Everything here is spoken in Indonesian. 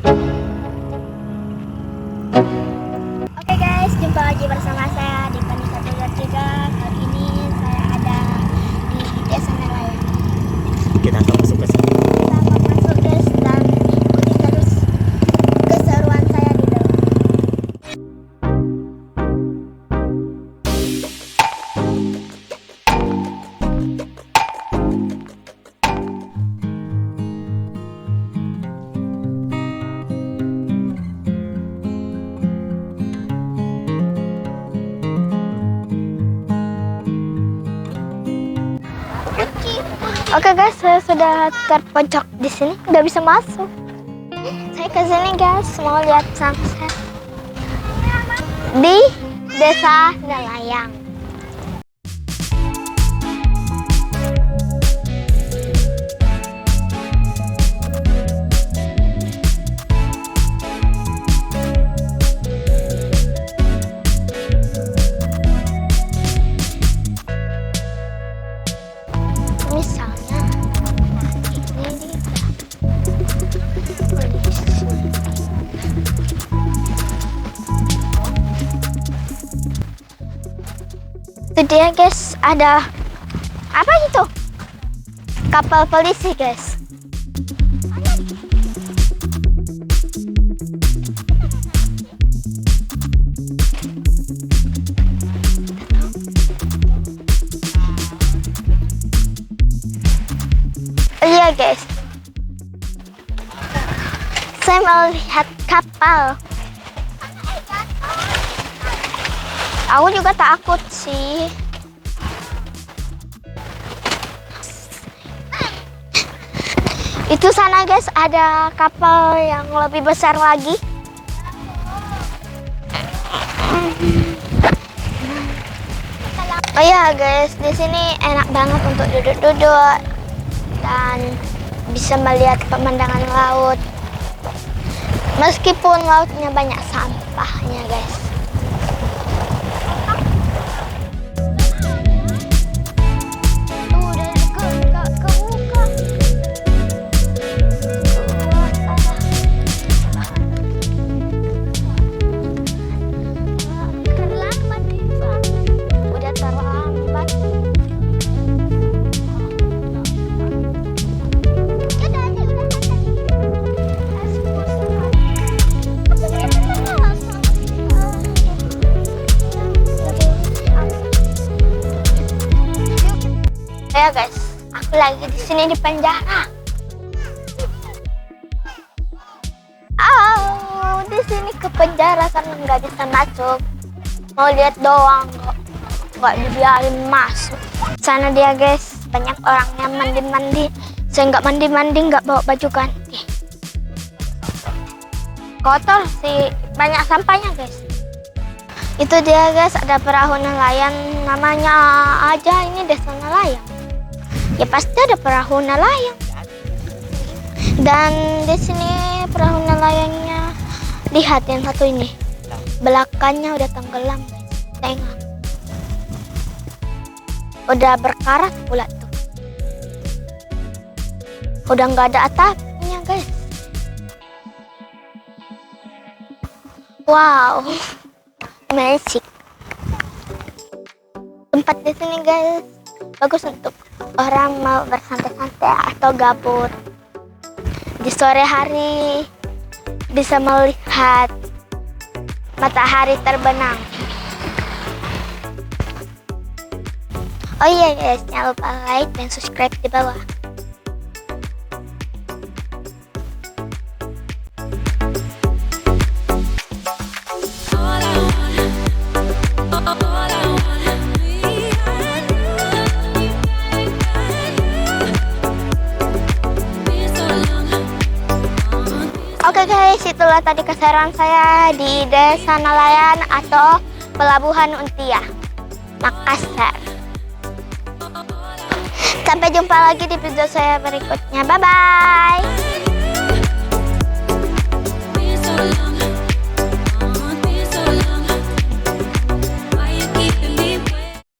Oke guys, jumpa lagi bersama saya di Panita Togar juga. Kali ini saya ada di Desa Nelayan. Kita akan masuk ke sana. Kita akan masuk guys dan ikuti terus keseruan saya di dalam. Oke guys, saya sudah terpojok di sini, nggak bisa masuk. Saya ke sini guys, mau lihat sunset di Desa Nelayan. Misalnya itu dia guys, ada apa itu? Kapal polisi guys. Iya guys, saya mau lihat kapal. Aku juga takut sih. Itu sana guys, ada kapal yang lebih besar lagi. Oh iya guys, di sini enak banget untuk duduk-duduk dan bisa melihat pemandangan laut. Meskipun lautnya banyak sampahnya guys. Ya guys, aku lagi di sini di penjara. Di sini ke penjara karena nggak bisa masuk. Mau lihat doang, nggak dibiarin masuk. Sana dia guys, banyak orang yang mandi-mandi. Saya nggak mandi-mandi, nggak bawa baju ganti. Kotor sih, banyak sampahnya guys. Itu dia guys, ada perahu nelayan, namanya aja ini Desa Nelayan. Ya pasti ada perahu nelayan. Dan di sini perahu nelayannya, lihat yang satu ini, belakangnya udah tenggelam guys. Tengok, udah berkarat pula tuh, udah nggak ada atapnya guys. Wow, magic. Tempat di sini guys bagus untuk orang mau bersantai-santai atau gabut. Di sore hari bisa melihat matahari terbenam. Oh iya guys, jangan lupa like dan subscribe di bawah. Oke guys, itulah tadi keseruan saya di Desa Nelayan atau Pelabuhan Untia, Makassar. Sampai jumpa lagi di video saya berikutnya. Bye-bye.